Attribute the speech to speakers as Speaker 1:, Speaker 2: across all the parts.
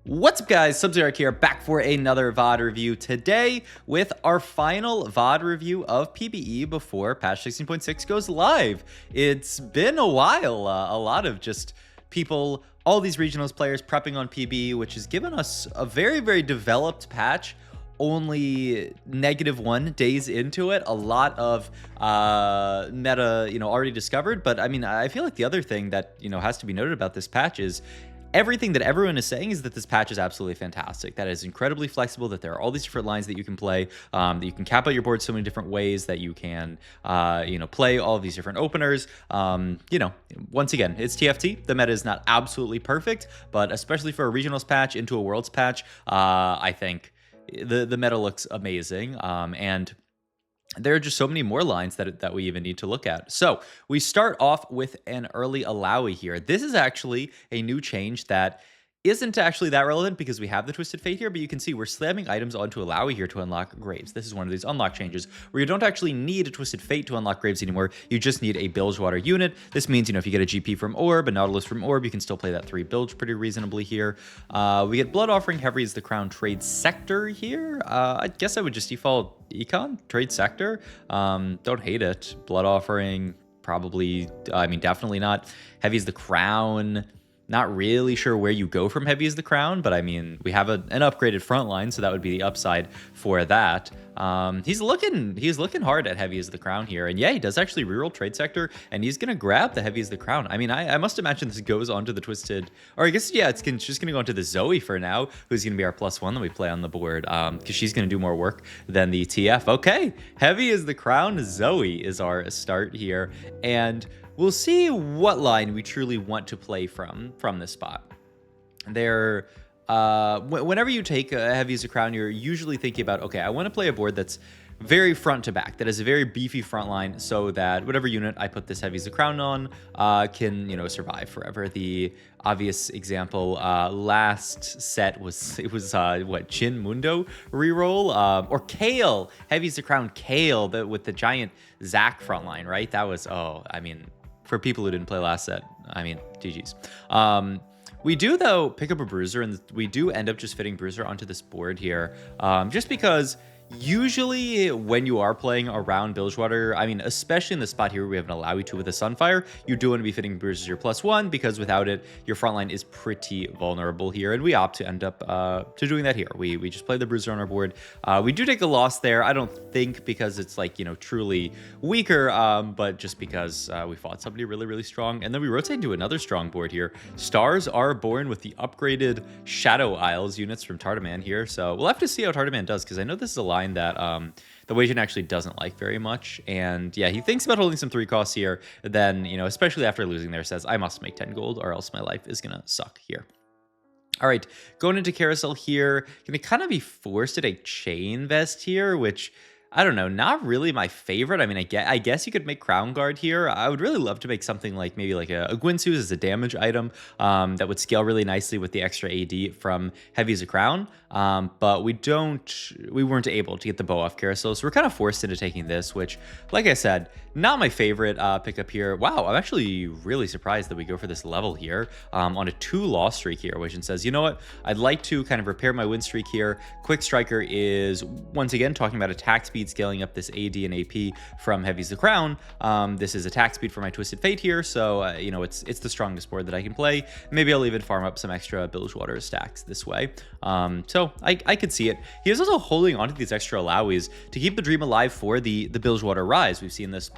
Speaker 1: What's up, guys? Sub-Zero here, back for another VOD review today with our final VOD review of PBE before patch 16.6 goes live. It's been a while, a lot of just people, all these regionals players prepping on PBE, which has given us a very developed patch. Only -1 days into it, a lot of meta, already discovered. But I mean, I feel like the other thing that, has to be noted about this patch is everything that everyone is saying is that this patch is absolutely fantastic, that is incredibly flexible, that there are all these different lines that you can play, that you can cap out your board so many different ways, that you can, play all of these different openers. Once again, it's TFT. The meta is not absolutely perfect, but especially for a regionals patch into a worlds patch, I think the meta looks amazing. And there are just so many more lines that we even need to look at. So we start off with an early Alawi here. This is actually a new change that isn't actually that relevant because we have the Twisted Fate here, but you can see we're slamming items onto Alawi here to unlock Graves. This is one of these unlock changes where you don't actually need a Twisted Fate to unlock Graves anymore. You just need a Bilgewater unit. This means, if you get a GP from Orb, a Nautilus from Orb, you can still play that 3 Bilge pretty reasonably here. We get Blood Offering, Heavy as the Crown, Trade Sector here. I guess I would just default Econ, Trade Sector. Don't hate it. Blood Offering, probably, definitely not. Heavy as the Crown. Not really sure where you go from Heavy as the Crown, but I mean, we have an upgraded front line, so that would be the upside for that. He's looking hard at Heavy as the Crown here, and yeah, he does actually reroll Trade Sector, and he's gonna grab the Heavy as the Crown. I mean, I must imagine this goes onto the Twisted, or I guess, yeah, it's just gonna go into the Zoe for now, who's gonna be our +1 that we play on the board, because she's gonna do more work than the TF. Okay, Heavy as the Crown, Zoe is our start here, and we'll see what line we truly want to play from this spot. Whenever you take a Heavy as a Crown, you're usually thinking about, okay, I want to play a board that's very front to back, that is a very beefy front line, so that whatever unit I put this Heavy as a Crown on can, survive forever. The obvious example last set was what, Jinx Mundo Reroll, or Kale, Heavy as a Crown Kale, with the giant Zac front line, right? That was, for people who didn't play last set, GG's. We do, though, pick up a Bruiser, and we do end up just fitting Bruiser onto this board here, just because usually when you are playing around Bilgewater, especially in the spot here where we have an Alawi 2 with a Sunfire, you do want to be fitting Bruiser your +1, because without it, your front line is pretty vulnerable here, and we opt to end up to doing that here. We just play the Bruiser on our board. We do take a loss there, I don't think because it's like, truly weaker, but just because we fought somebody really strong, and then we rotate into another strong board here. Stars are born with the upgraded Shadow Isles units from Tartaman here, so we'll have to see how Tartaman does, because I know this is a line that the Wasian actually doesn't like very much, and yeah, he thinks about holding some 3 costs here, then, especially after losing there, says, I must make 10 gold or else my life is gonna suck here. All right, going into Carousel here, gonna kind of be forced to take Chain Vest here, which, I don't know, not really my favorite. I guess you could make Crown Guard here. I would really love to make something like maybe like a Gwynsu's as a damage item that would scale really nicely with the extra AD from Heavy as a Crown. But we weren't able to get the bow off Carousel, so we're kind of forced into taking this, which, like I said, not my favorite pickup here. Wow, I'm actually really surprised that we go for this level here on a 2-loss streak here, which says, you know what, I'd like to kind of repair my win streak here. Quick Striker is, once again, talking about attack speed, scaling up this AD and AP from Heavy as the Crown. This is attack speed for my Twisted Fate here, so it's the strongest board that I can play. Maybe I'll even farm up some extra Bilgewater stacks this way. So I could see it. He is also holding onto these extra Alawis to keep the dream alive for the Bilgewater Rise. We've seen this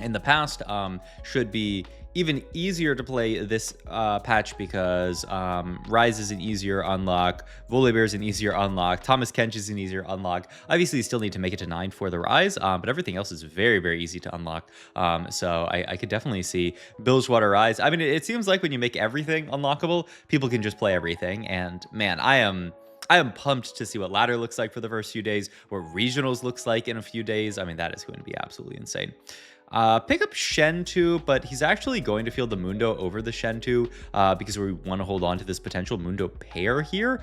Speaker 1: in the past. Should be even easier to play this patch because Rise is an easier unlock, Volibear is an easier unlock, Thomas Kench is an easier unlock. Obviously, you still need to make it to 9 for the Rise, but everything else is very easy to unlock. So I could definitely see Bilgewater Rise. It seems like when you make everything unlockable, people can just play everything, and man, I am pumped to see what ladder looks like for the first few days, what regionals looks like in a few days. That is going to be absolutely insane. Pick up Shen2, but he's actually going to field the Mundo over the Shen2 because we want to hold on to this potential Mundo pair here.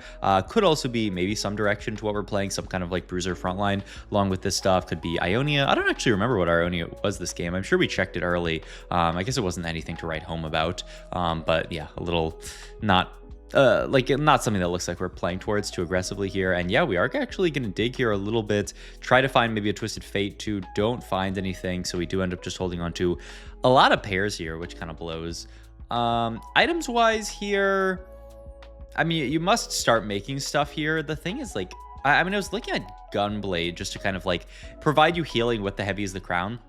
Speaker 1: Could also be maybe some direction to what we're playing, some kind of like Bruiser frontline along with this stuff. Could be Ionia. I don't actually remember what Ionia was this game. I'm sure we checked it early. I guess it wasn't anything to write home about, but yeah, a little not like not something that looks like we're playing towards too aggressively here. And yeah, we are actually going to dig here a little bit, try to find maybe a Twisted Fate too. Don't find anything, so we do end up just holding on to a lot of pairs here, which kind of blows. Items wise here, I mean, you must start making stuff here. The thing is, like, I mean, I was looking at Gunblade just to kind of like provide you healing with the Heavy as the Crown.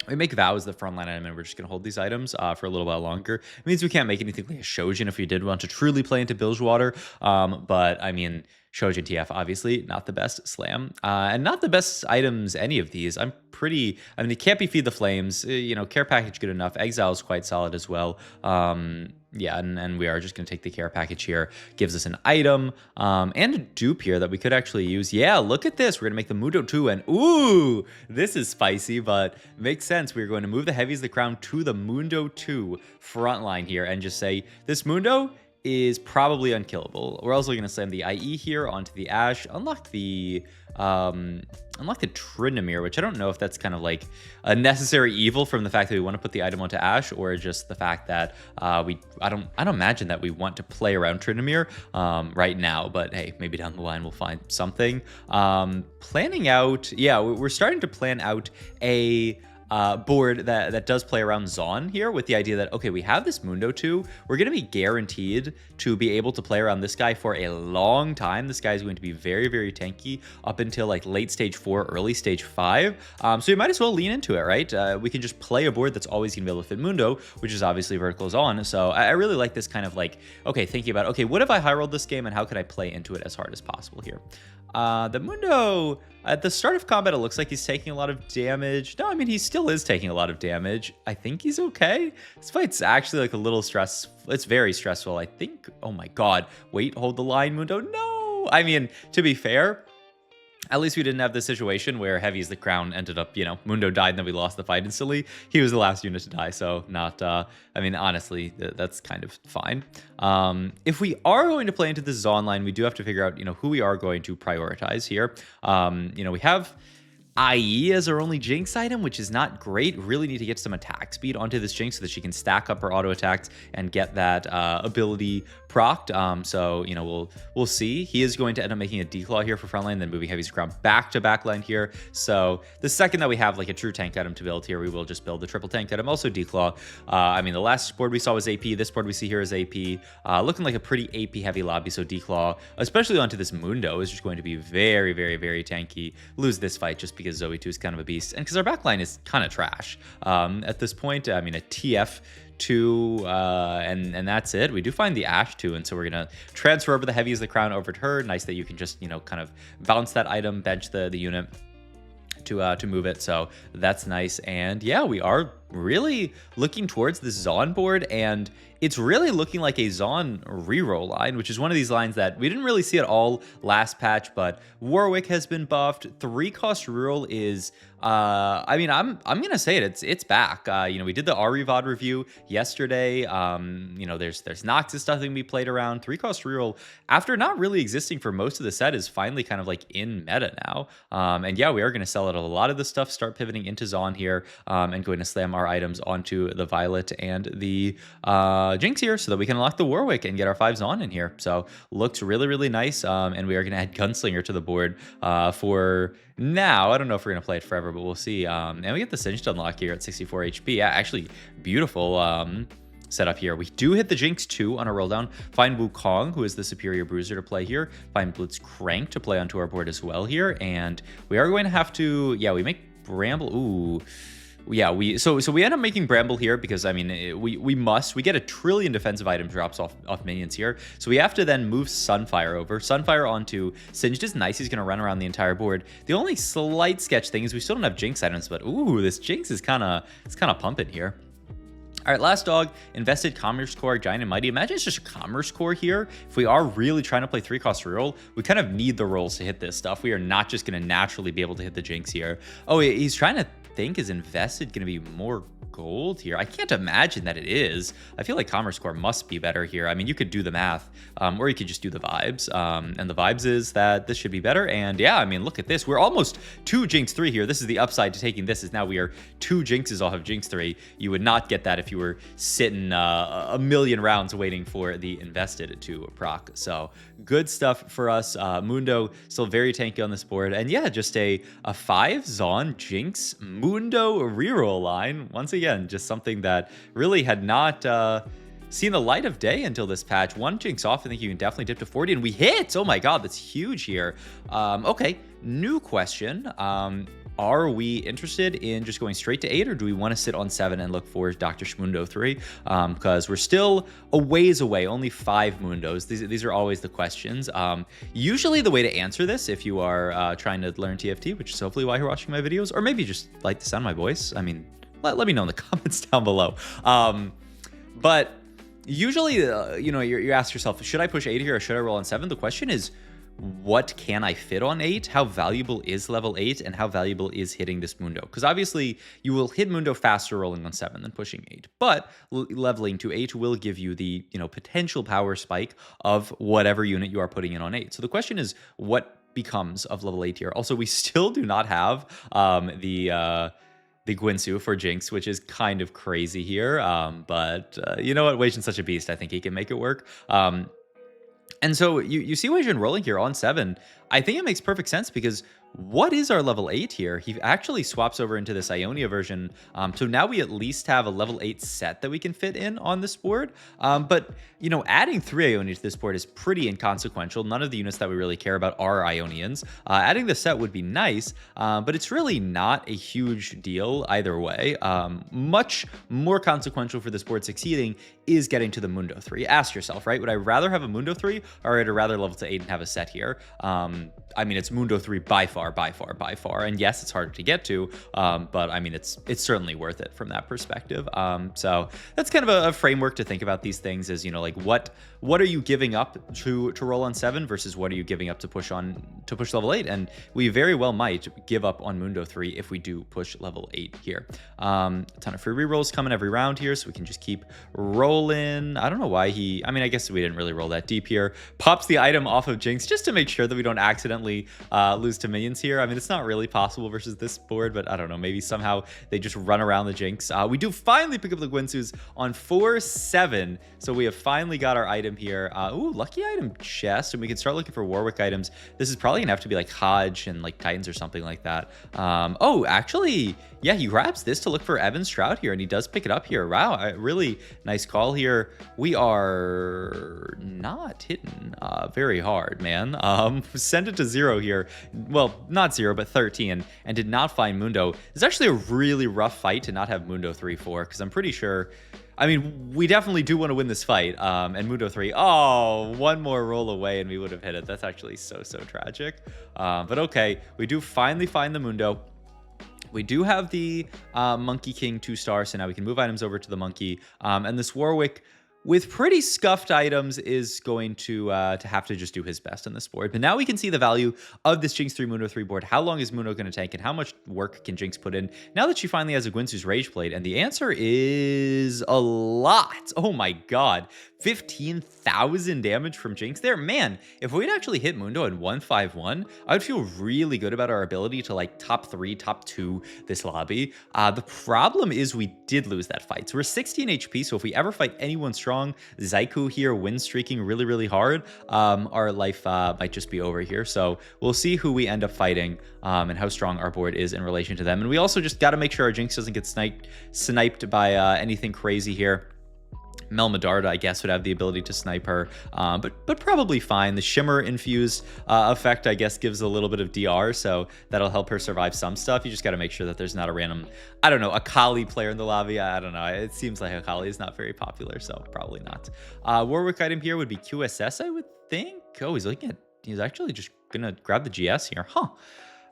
Speaker 1: We make Vow as the frontline item, and we're just going to hold these items for a little while longer. It means we can't make anything like a Shojin if we did want to truly play into Bilgewater. But, I mean, Shojin TF, obviously, not the best slam. And not the best items, any of these. I mean, it can't be Feed the Flames. You know, Care Package, good enough. Exile is quite solid as well. Yeah, and we are just going to take the Care Package here. Gives us an item and a dupe here that we could actually use. Yeah, look at this. We're going to make the Mundo 2, and ooh, this is spicy, but makes sense. We're going to move the Heavy as the Crown to the Mundo 2 frontline here and just say, this Mundo is probably unkillable. We're also going to slam the IE here onto the Ashe, unlock the Tryndamere, which I don't know if that's kind of like a necessary evil from the fact that we want to put the item onto Ashe, or just the fact that I don't imagine that we want to play around Tryndamere right now, but hey, maybe down the line we'll find something. Planning out, yeah, we're starting to plan out a board that does play around Zaun here, with the idea that, okay, we have this Mundo 2. We're going to be guaranteed to be able to play around this guy for a long time. This guy is going to be very, very tanky up until like late stage 4, early stage 5. So you might as well lean into it, right? We can just play a board that's always going to be able to fit Mundo, which is obviously Vertical Zaun. So I really like this kind of like, okay, thinking about, okay, what if I high rolled this game and how could I play into it as hard as possible here? The Mundo, at the start of combat, it looks like he's taking a lot of damage. No, I mean, he still is taking a lot of damage. I think he's okay. This fight's actually like a little it's very stressful, I think. Oh my god. Wait, hold the line, Mundo. No! I mean, to be fair, at least we didn't have the situation where Heavy as the Crown ended up, you know, Mundo died and then we lost the fight instantly. He was the last unit to die, so not, I mean, honestly, that's kind of fine. If we are going to play into the Zaun line, we do have to figure out, you know, who we are going to prioritize here. You know, we have IE as our only Jinx item, which is not great. Really need to get some attack speed onto this Jinx so that she can stack up her auto attacks and get that ability procced. So, you know, we'll see. He is going to end up making a declaw here for frontline, then moving Heavy's Crown back to backline here. So the second that we have like a true tank item to build here, we will just build the triple tank item, also declaw. I mean, the last board we saw was AP. This board we see here is AP. Looking like a pretty AP heavy lobby, so declaw, especially onto this Mundo, is just going to be very, very, very tanky. Lose this fight just because Zoe 2 is kind of a beast, and because our backline is kind of trash at this point. I mean, a TF2 and that's it. We do find the Ashe 2, and so we're gonna transfer over the Heavy as the Crown over to her. Nice that you can just, you know, kind of bounce that item, bench the unit to move it, so that's nice. And yeah, we are really looking towards this Zaun board, and it's really looking like a Zaun reroll line, which is one of these lines that we didn't really see at all last patch, but Warwick has been buffed. 3-cost reroll is, I mean, I'm gonna say it's back. You know, we did the Ari VOD review yesterday. You know, there's Noxus stuff that can be played around. 3-cost reroll, after not really existing for most of the set, is finally kind of like in meta now. And yeah, we are gonna sell it a lot of the stuff, start pivoting into Zaun here, and going to slam our items onto the Violet and the Jinx here, so that we can unlock the Warwick and get our 5 Zaun in here. So looks really, really nice. And we are going to add Gunslinger to the board for now. I don't know if we're going to play it forever, but we'll see. And we get the Singed unlock here at 64 HP. Yeah, actually beautiful setup here. We do hit the Jinx 2 on a roll down. Find Wukong, who is the superior bruiser, to play here. Find Blitzcrank to play onto our board as well here. And we are going to have to, yeah, we make Bramble. Ooh. Yeah, so we end up making Bramble here because, I mean, we get a trillion defensive item drops off minions here, so we have to then move Sunfire over. Sunfire onto Singed is nice. He's going to run around the entire board. The only slight sketch thing is we still don't have Jinx items, but ooh, this Jinx is kind of pumping here. All right, last dog, invested Commerce Core, Giant and Mighty. Imagine it's just a Commerce Core here. If we are really trying to play 3-cost reroll, we kind of need the rolls to hit this stuff. We are not just going to naturally be able to hit the Jinx here. Oh, he's trying to think is invested going to be more gold here? I can't imagine that it is. I feel like Commerce Core must be better here. I mean, you could do the math, or you could just do the vibes. And the vibes is that this should be better. And yeah, I mean, look at this. We're almost 2 Jinx 3 here. This is the upside to taking this, is now we are 2 Jinxes off of Jinx 3. You would not get that if you were sitting a million rounds waiting for the invested to proc. So good stuff for us. Mundo still very tanky on this board. And yeah, just a 5 Zaun Jinx Mundo reroll line. Once again, just something that really had not seen the light of day until this patch. 1 Jinx off, I think you can definitely dip to 40, and we hit! Oh my god, that's huge here. Okay, new question. Are we interested in just going straight to 8, or do we want to sit on 7 and look for Dr. Shmundo 3? Because we're still a ways away, only 5 Mundos. These are always the questions. Usually the way to answer this, if you are trying to learn TFT, which is hopefully why you're watching my videos, or maybe just like the sound of my voice, I mean, let me know in the comments down below. But usually, you know, you ask yourself, should I push 8 here or should I roll on 7? The question is, what can I fit on 8? How valuable is level 8, and how valuable is hitting this Mundo? Because obviously you will hit Mundo faster rolling on 7 than pushing 8, but leveling to 8 will give you the, you know, potential power spike of whatever unit you are putting in on 8. So the question is, what becomes of level 8 here? Also, we still do not have the Guinsoo for Jinx, which is kind of crazy here. But you know what? Wei Jin's such a beast. I think he can make it work. And so you see Wei Jin rolling here on 7. I think it makes perfect sense, because what is our level 8 here? He actually swaps over into this Ioniaversion. So now we at least have a level 8 set that we can fit in on this board. But, you know, adding 3 Ionia to this board is pretty inconsequential. None of the units that we really care about are Ionians. Adding the set would be nice, but it's really not a huge deal either way. Much more consequential for this board succeeding is getting to the Mundo 3. Ask yourself, right? Would I rather have a Mundo 3, or would I rather level to 8 and have a set here? I mean, it's Mundo 3 by far. And yes, it's harder to get to, but I mean, it's certainly worth it from that perspective. So that's kind of a framework to think about these things, is, you know, like what are you giving up to roll on 7 versus what are you giving up to push level 8? And we very well might give up on Mundo 3 if we do push level 8 here. A ton of free rerolls coming every round here, so we can just keep rolling. I don't know why I mean, I guess we didn't really roll that deep here. Pops the item off of Jinx just to make sure that we don't accidentally lose to minions here. I mean, it's not really possible versus this board, but I don't know, maybe somehow they just run around the Jinx. We do finally pick up the Guinsoos on 4-7, so we have finally got our item here. Ooh, lucky item chest, and we can start looking for Warwick items. This is probably gonna have to be like Hodge and like Titans or something like that. Oh, actually, yeah, he grabs this to look for Evan Stroud here, and he does pick it up here. Wow, really nice call here. We are not hitting very hard, man. Send it to 0 here. Well, not 0, but 13, and did not find Mundo. It's actually a really rough fight to not have Mundo 3-4, because I'm pretty sure, I mean, we definitely do want to win this fight. And Mundo 3, oh, one more roll away and we would have hit it. That's actually so tragic. But okay, we do finally find the Mundo. We do have the Monkey King 2-star, so now we can move items over to the Monkey. And this Warwick, with pretty scuffed items, is going to have to just do his best on this board. But now we can see the value of this Jinx 3 Mundo 3 board. How long is Mundo going to tank, and how much work can Jinx put in now that she finally has a Guinsoo's Rage Blade? And the answer is a lot. Oh my god. 15,000 damage from Jinx there. Man, if we'd actually hit Mundo in 151, I would feel really good about our ability to like top 3, top 2 this lobby. The problem is we did lose that fight. So we're 16 HP, so if we ever fight anyone strong, Zaiku here win streaking really hard, our life might just be over here. So we'll see who we end up fighting and how strong our board is in relation to them. And we also just got to make sure our Jinx doesn't get sniped by anything crazy here. Mel Medarda, I guess, would have the ability to snipe her, but probably fine. The Shimmer infused effect, I guess, gives a little bit of DR, so that'll help her survive some stuff. You just got to make sure that there's not a random, I don't know, Akali player in the lobby. I don't know. It seems like Akali is not very popular, so probably not. Warwick item here would be QSS, I would think. Oh, he's actually just gonna grab the GS here, huh?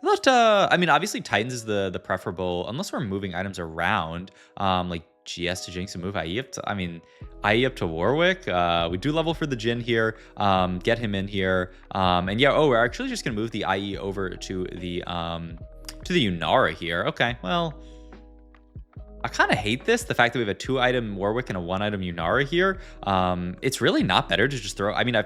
Speaker 1: I mean, obviously Titans is the preferable, unless we're moving items around, like GS to Jinx and move IE up to, I mean, IE up to Warwick. We do level for the Jhin here, get him in here. And yeah, we're actually just gonna move the IE over to the to the Yunara here. Okay, well, I kind of hate this, the fact that we have a 2-item Warwick and a 1-item Yunara here. It's really not better to just throw... I mean,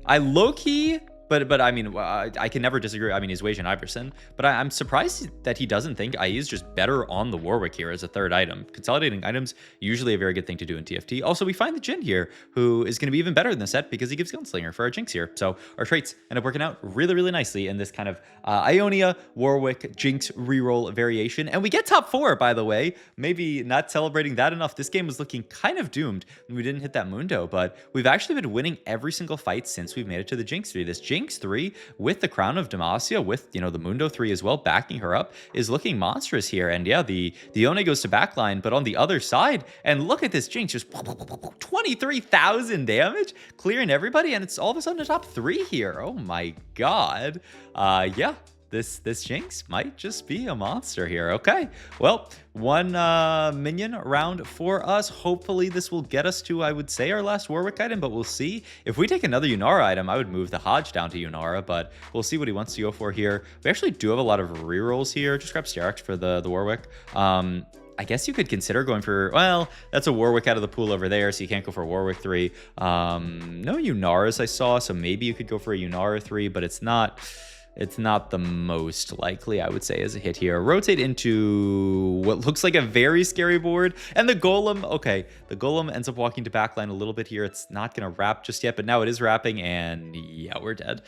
Speaker 1: I low-key... But I mean, I can never disagree. I mean, he's Wasianiverson, but I'm surprised that he doesn't think IE is just better on the Warwick here as a 3rd item. Consolidating items, usually a very good thing to do in TFT. Also, we find the Jhin here, who is going to be even better in the set because he gives Gunslinger for our Jinx here. So our traits end up working out really, really nicely in this kind of Ionia, Warwick, Jinx reroll variation. And we get top 4, by the way. Maybe not celebrating that enough. This game was looking kind of doomed when we didn't hit that Mundo, but we've actually been winning every single fight since we've made it to the Jinx 3. This Jinx 3 with the Crown of Demacia, with, you know, the Mundo 3 as well, backing her up, is looking monstrous here. And yeah, the Yone goes to backline, but on the other side, and look at this Jinx, just 23,000 damage, clearing everybody, and it's all of a sudden a top 3 here. Oh my god. Yeah. This Jinx might just be a monster here. Okay, well, 1 minion round for us. Hopefully this will get us to, I would say, our last Warwick item, but we'll see. If we take another Yunara item, I would move the Hodge down to Yunara, but we'll see what he wants to go for here. We actually do have a lot of rerolls here. Just grab Sterak's for the Warwick. I guess you could consider going for, well, that's a Warwick out of the pool over there, so you can't go for Warwick 3. No Yunaras I saw, so maybe you could go for a Yunara 3, but it's not the most likely, I would say, as a hit here. Rotate into what looks like a very scary board. And the Golem, okay, the Golem ends up walking to backline a little bit here. It's not going to wrap just yet, but now it is wrapping, and yeah, we're dead.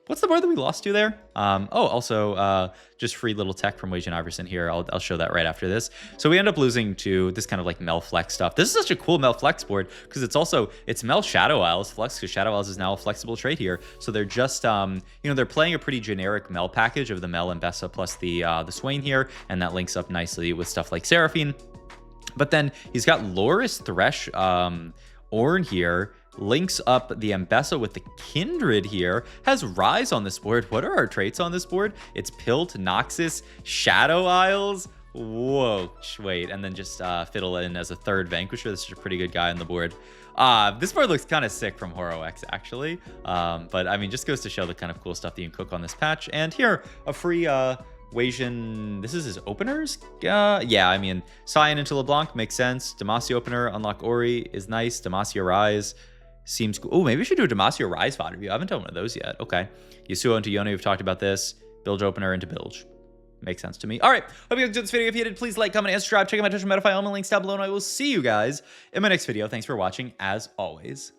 Speaker 1: What's the board that we lost to there? Also, just free little tech from Wasianiverson here. I'll show that right after this. So we end up losing to this kind of like Mel Flex stuff. This is such a cool Mel Flex board because it's Mel Shadow Isles Flex, because Shadow Isles is now a flexible trait here. So they're just, they're playing a pretty generic Mel package of the Mel and Bessa plus the Swain here, and that links up nicely with stuff like Seraphine. But then he's got Loris Thresh Ornn here, links up the Ambessa with the Kindred here, has Rise on this board. What are our traits on this board? It's Pilt, Noxus, Shadow Isles. Whoa, wait, and then just Fiddle in as a 3rd Vanquisher. This is a pretty good guy on the board. This board looks kind of sick from Horo X, actually. But, I mean, just goes to show the kind of cool stuff that you can cook on this patch. And here, a free Wasian... This is his openers? Yeah, I mean, Cyan into LeBlanc makes sense. Demacia opener, unlock Ori is nice. Demacia Rise seems cool. Oh, maybe we should do a Demacia Rise VOD review. I haven't done one of those yet. Okay. Yasuo into Yone, we've talked about this. Bilge opener into Bilge. Makes sense to me. All right. Hope you enjoyed this video. If you did, please like, comment, and subscribe. Check out my Twitch and Metafy. All my links down below, and I will see you guys in my next video. Thanks for watching, as always.